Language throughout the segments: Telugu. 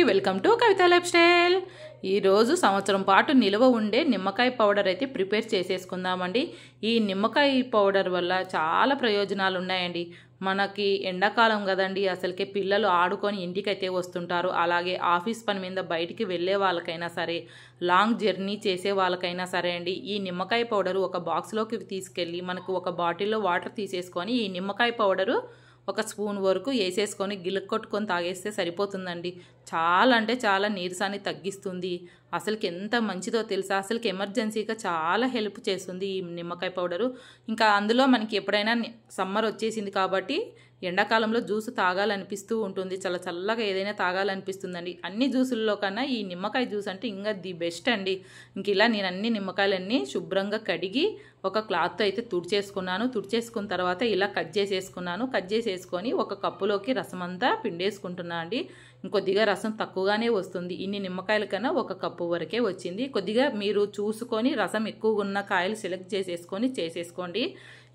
Welcome to Kavitha life style. ఈరోజు సంవత్సరం పాటు నిల్వ ఉండే నిమ్మకాయ పౌడర్ అయితే ప్రిపేర్ చేసేసుకుందామండి. ఈ నిమ్మకాయ పౌడర్ వల్ల చాలా ప్రయోజనాలు ఉన్నాయండి. మనకి ఎండాకాలం కదండి, అసలుకే పిల్లలు ఆడుకొని ఇంటికైతే వస్తుంటారు. అలాగే ఆఫీస్ పని మీద బయటికి వెళ్ళే వాళ్ళకైనా సరే, లాంగ్ జర్నీ చేసే వాళ్ళకైనా సరే అండి, ఈ నిమ్మకాయ పౌడరు ఒక బాక్స్లోకి తీసుకెళ్ళి మనకు ఒక బాటిల్లో వాటర్ తీసేసుకొని ఈ నిమ్మకాయ పౌడరు ఒక స్పూన్ వరకు వేసేసుకొని గిలక్కొట్టుకొని తాగేస్తే సరిపోతుందండి. చాలా అంటే చాలా నీరసాన్ని తగ్గిస్తుంది. అసలుకి ఎంత మంచిదో తెలుసా, అసలుకి ఎమర్జెన్సీగా చాలా హెల్ప్ చేస్తుంది ఈ నిమ్మకాయ పౌడరు. ఇంకా అందులో మనకి ఎప్పుడైనా సమ్మర్ వచ్చేసింది కాబట్టి ఎండాకాలంలో జ్యూస్ తాగాలనిపిస్తూ ఉంటుంది, చాలా చల్లగా ఏదైనా తాగాలనిపిస్తుందండి. అన్ని జ్యూసుల్లో కన్నా ఈ నిమ్మకాయ జ్యూస్ అంటే ఇంకా ది బెస్ట్ అండి. ఇంక ఇలా నేను అన్ని నిమ్మకాయలన్నీ శుభ్రంగా కడిగి ఒక క్లాత్తో అయితే తుడిచేసుకున్న తర్వాత ఇలా కట్ చేసేసుకొని ఒక కప్పులోకి రసం అంతా పిండేసుకుంటున్నా అండి. ఇంకొద్దిగా రసం తక్కువగానే వస్తుంది, ఇన్ని నిమ్మకాయల కన్నా ఒక కప్పు వరకే వచ్చింది. కొద్దిగా మీరు చూసుకొని రసం ఎక్కువగా ఉన్న కాయలు సెలెక్ట్ చేసేసుకోండి.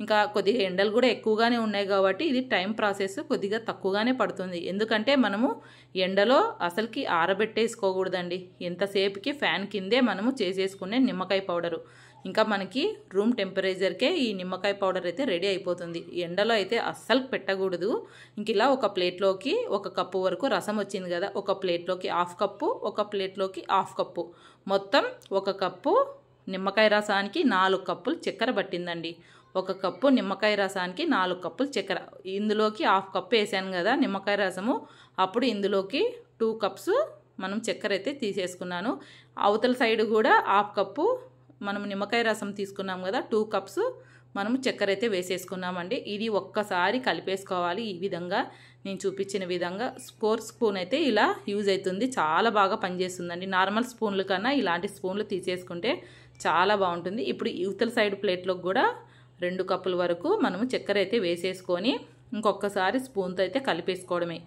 ఇంకా కొద్దిగా ఎండలు కూడా ఎక్కువగానే ఉన్నాయి కాబట్టి ఇది టైం ప్రాసెస్ కొద్దిగా తక్కువగానే పడుతుంది. ఎందుకంటే మనము ఎండలో అసలుకి ఆరబెట్టేసుకోకూడదండి. ఎంతసేపుకి ఫ్యాన్ కిందే మనము చేసేసుకునే నిమ్మకాయ పౌడరు. ఇంకా మనకి రూమ్ టెంపరేచర్కే ఈ నిమ్మకాయ పౌడర్ అయితే రెడీ అయిపోతుంది. ఎండలో అయితే అస్సలు పెట్టకూడదు. ఇంక ఇలా ఒక ప్లేట్లోకి ఒక కప్పు వరకు రసం వచ్చింది కదా, ఒక ప్లేట్లోకి హాఫ్ కప్పు, ఒక ప్లేట్లోకి హాఫ్ కప్పు, మొత్తం ఒక కప్పు నిమ్మకాయ రసానికి 4 కప్పులు చక్కెర పట్టిందండి. ఒక కప్పు నిమ్మకాయ రసానికి 4 కప్పులు చక్కెర. ఇందులోకి హాఫ్ కప్పు వేసాను కదా నిమ్మకాయ రసము, అప్పుడు ఇందులోకి 2 కప్స్ మనం చక్కెర అయితే తీసేసుకున్నాను. అవతల సైడ్ కూడా హాఫ్ కప్పు మనం నిమ్మకాయ రసం తీసుకున్నాం కదా, 2 కప్స్ మనం చక్కెర అయితే వేసేసుకున్నామండి. ఇది ఒక్కసారి కలిపేసుకోవాలి. ఈ విధంగా నేను చూపించిన విధంగా స్పూన్ అయితే ఇలా యూజ్ అవుతుంది, చాలా బాగా పనిచేస్తుందండి. నార్మల్ స్పూన్ల కన్నా ఇలాంటి స్పూన్లు తీసేసుకుంటే చాలా బాగుంటుంది. ఇప్పుడు యువతల సైడ్ ప్లేట్లోకి కూడా 2 కప్పుల వరకు మనము చక్కెర అయితే వేసేసుకొని ఇంకొకసారి స్పూన్తో అయితే కలిపేసుకోవడమే.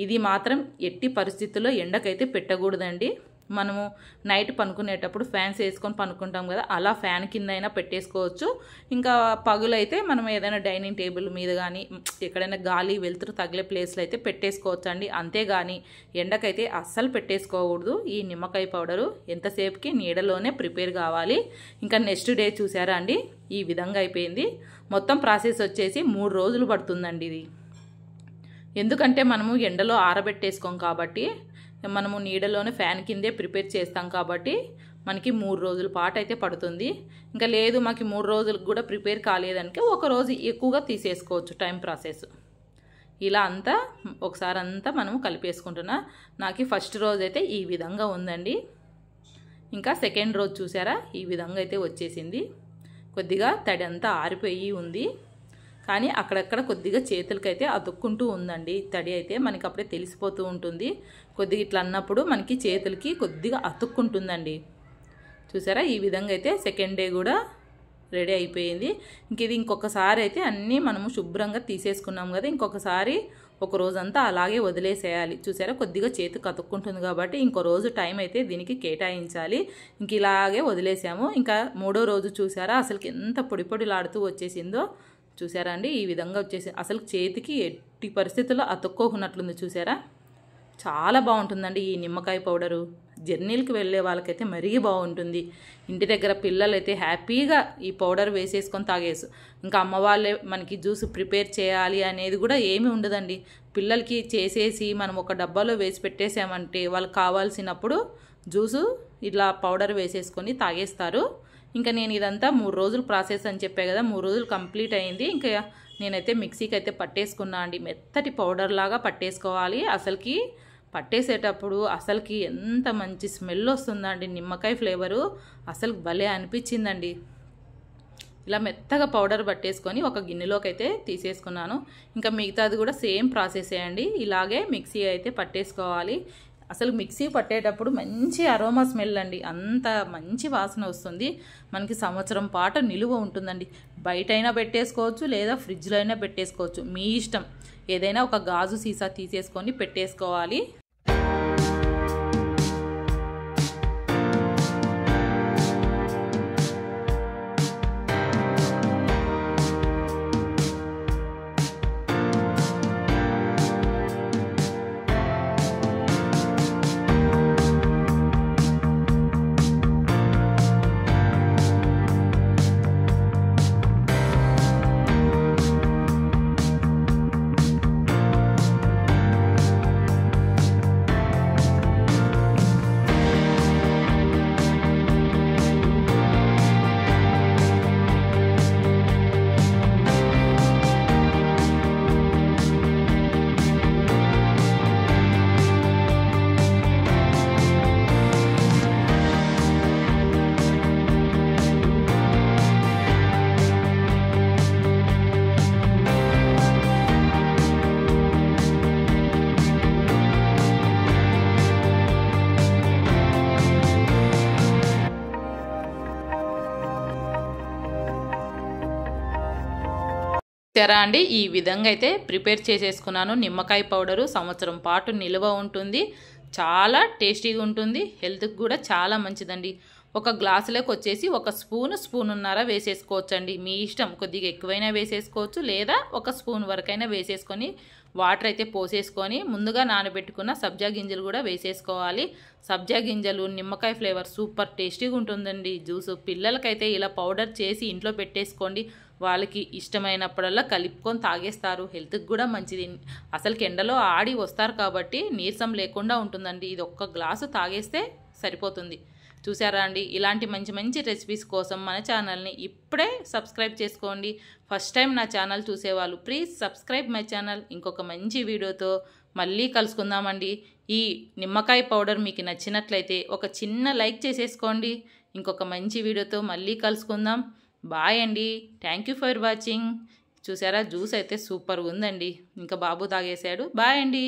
ఇది మాత్రం ఎట్టి పరిస్థితుల్లో ఎండకైతే పెట్టకూడదండి. మనము నైట్ పనుకునేటప్పుడు ఫ్యాన్స్ వేసుకొని పనుకుంటాం కదా, అలా ఫ్యాన్ కింద అయినా పెట్టేసుకోవచ్చు. ఇంకా పగులైతే మనం ఏదైనా డైనింగ్ టేబుల్ మీద కానీ ఎక్కడైనా గాలి వెలుతురు తగిలే ప్లేస్లో అయితే పెట్టేసుకోవచ్చు అండి. అంతేగాని ఎండకైతే అస్సలు పెట్టేసుకోకూడదు. ఈ నిమ్మకాయ పౌడరు ఎంతసేపుకి నీడలోనే ప్రిపేర్ కావాలి. ఇంకా నెక్స్ట్ డే చూసారా అండి, ఈ విధంగా అయిపోయింది. మొత్తం ప్రాసెస్ వచ్చేసి 3 రోజులు పడుతుందండి ఇది. ఎందుకంటే మనము ఎండలో ఆరబెట్టేసుకోం కాబట్టి, మనము నీడలోనే ఫ్యాన్ కిందే ప్రిపేర్ చేస్తాం కాబట్టి మనకి 3 రోజుల పాటు అయితే పడుతుంది. ఇంకా లేదు మాకు 3 రోజులకు కూడా ప్రిపేర్ కాలేదనికే ఒక రోజు ఎక్కువగా తీసేసుకోవచ్చు టైం ప్రాసెస్. ఇలా అంతా ఒకసారి అంతా మనము కలిపేసుకుంటున్నా. నాకు ఫస్ట్ రోజు అయితే ఈ విధంగా ఉందండి. ఇంకా సెకండ్ రోజు చూసారా ఈ విధంగా అయితే వచ్చేసింది. కొద్దిగా తడి అంతా ఆరిపోయి ఉంది, కానీ అక్కడక్కడ కొద్దిగా చేతులకైతే అతుక్కుంటూ ఉందండి. తడి అయితే మనకి అప్పుడే తెలిసిపోతూ ఉంటుంది. కొద్దిగా ఇట్లా అన్నప్పుడు మనకి చేతులకి కొద్దిగా అతుక్కుంటుందండి. చూసారా ఈ విధంగా అయితే సెకండ్ డే కూడా రెడీ అయిపోయింది. ఇంక ఇది ఇంకొకసారి అయితే అన్నీ మనము శుభ్రంగా తీసేసుకున్నాం కదా, ఇంకొకసారి ఒక రోజంతా అలాగే వదిలేసేయాలి. చూసారా కొద్దిగా చేతికి అతుక్కుంటుంది కాబట్టి ఇంకో రోజు టైం అయితే దీనికి కేటాయించాలి. ఇంక ఇలాగే వదిలేసాము. ఇంకా 3వ రోజు చూసారా అసలుకి ఎంత పొడిలాడుతూ వచ్చేసిందో. చూసారా అండి ఈ విధంగా వచ్చేసి అసలు చేతికి ఎట్టి పరిస్థితుల్లో అతుక్కోకున్నట్లుంది. చూసారా చాలా బాగుంటుందండి ఈ నిమ్మకాయ పౌడరు. జర్నీలకు వెళ్ళే వాళ్ళకైతే మరీ బాగుంటుంది. ఇంటి దగ్గర పిల్లలు అయితే హ్యాపీగా ఈ పౌడర్ వేసేసుకొని తాగేసు. ఇంకా అమ్మ వాళ్ళే మనకి జ్యూస్ ప్రిపేర్ చేయాలి అనేది కూడా ఏమీ ఉండదండి. పిల్లలకి చేసేసి మనం ఒక డబ్బాలో వేసి పెట్టేసామంటే వాళ్ళకి కావాల్సినప్పుడు జ్యూసు ఇలా పౌడర్ వేసేసుకొని తాగేస్తారు. ఇంకా నేను ఇదంతా 3 రోజులు ప్రాసెస్ అని చెప్పే కదా, 3 రోజులు కంప్లీట్ అయింది. ఇంకా నేనైతే మిక్సీకి అయితే పట్టేసుకున్నా అండి. మెత్తటి పౌడర్ లాగా పట్టేసుకోవాలి. అసలుకి పట్టేసేటప్పుడు అసలుకి ఎంత మంచి స్మెల్ వస్తుందండి, నిమ్మకాయ ఫ్లేవరు అసలు భలే అనిపించిందండి. ఇలా మెత్తగా పౌడర్ పట్టేసుకొని ఒక గిన్నెలోకి అయితే తీసేసుకున్నాను. ఇంకా మిగతాది కూడా సేమ్ ప్రాసెస్ అండి, ఇలాగే మిక్సీ అయితే పట్టేసుకోవాలి. అసలు మిక్సీ పట్టేటప్పుడు మంచి అరోమా స్మెల్ అండి, అంత మంచి వాసన వస్తుంది. మనకి సంవత్సరం పాటు నిలువ ఉంటుందండి. బయటైనా పెట్టేసుకోవచ్చు లేదా ఫ్రిడ్జ్లో అయినా పెట్టేసుకోవచ్చు, మీ ఇష్టం. ఏదైనా ఒక గాజు సీసా తీసేసుకొని పెట్టేసుకోవాలి. చూసారా అండి, ఈ విధంగా అయితే ప్రిపేర్ చేసేసుకున్నాను. నిమ్మకాయ పౌడరు సంవత్సరం పాటు నిల్వ ఉంటుంది. చాలా టేస్టీగా ఉంటుంది. హెల్త్కి కూడా చాలా మంచిదండి. ఒక గ్లాసులోకి వచ్చేసి ఒక స్పూనున్నర వేసేసుకోవచ్చండి. మీ ఇష్టం, కొద్దిగా ఎక్కువైనా వేసేసుకోవచ్చు, లేదా ఒక స్పూన్ వరకైనా వేసేసుకొని వాటర్ అయితే పోసేసుకొని ముందుగా నానబెట్టుకున్న సబ్జా గింజలు కూడా వేసేసుకోవాలి. సబ్జా గింజలు నిమ్మకాయ ఫ్లేవర్ సూపర్ టేస్టీగా ఉంటుందండి జ్యూసు. పిల్లలకైతే ఇలా పౌడర్ చేసి ఇంట్లో పెట్టేసుకోండి. వాళ్ళకి ఇష్టమైనప్పుడల్లా కలుపుకొని తాగేస్తారు. హెల్త్కి కూడా మంచిది. అసలు ఎండలో ఆడి వస్తారు కాబట్టి నీరసం లేకుండా ఉంటుందండి. ఇది ఒక్క గ్లాసు తాగేస్తే సరిపోతుంది. చూసారా అండి, ఇలాంటి మంచి మంచి రెసిపీస్ కోసం మన ఛానల్ని ఇప్పుడే సబ్స్క్రైబ్ చేసుకోండి. ఫస్ట్ టైం నా ఛానల్ చూసేవాళ్ళు ప్లీజ్ సబ్స్క్రైబ్ మై ఛానల్. ఇంకొక మంచి వీడియోతో మళ్ళీ కలుసుకుందామండి. ఈ నిమ్మకాయ పౌడర్ మీకు నచ్చినట్లయితే ఒక చిన్న లైక్ చేసేసుకోండి. ఇంకొక మంచి వీడియోతో మళ్ళీ కలుసుకుందాం. బాయ్ అండి. Thank you for watching. చూసారా, జ్యూస్ అయితే సూపర్గా ఉందండి. ఇంకా బాబు తాగేశాడు. బాయ్ అండి.